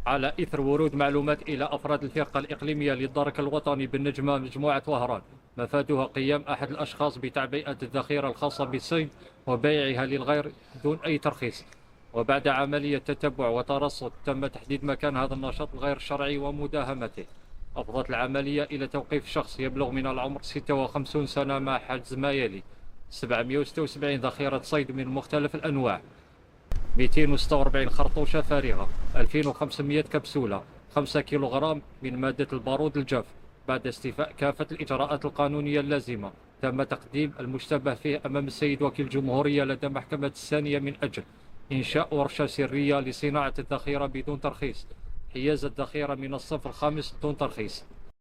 على إثر ورود معلومات إلى أفراد الفرقة الإقليمية للدرك الوطني بالنجمة مجموعة وهران، مفادها قيام أحد الأشخاص بتعبئة الذخيرة الخاصة بالصيد وبيعها للغير دون أي ترخيص. وبعد عملية تتبع وترصد تم تحديد مكان هذا النشاط الغير شرعي ومداهمته. أفضت العملية إلى توقيف شخص يبلغ من العمر 56 سنة مع حجز ما يلي: 776 ذخيرة صيد من مختلف الأنواع، 246 خرطوشة فارغة، 2500 كبسولة، 5 كيلوغرام من مادة البارود الجاف. بعد استيفاء كافة الإجراءات القانونية اللازمة تم تقديم المشتبه فيه أمام السيد وكيل الجمهورية لدى محكمة الثانية من أجل إنشاء ورشة سرية لصناعة الذخيرة بدون ترخيص، حياز الذخيرة من الصف الخامس دون ترخيص.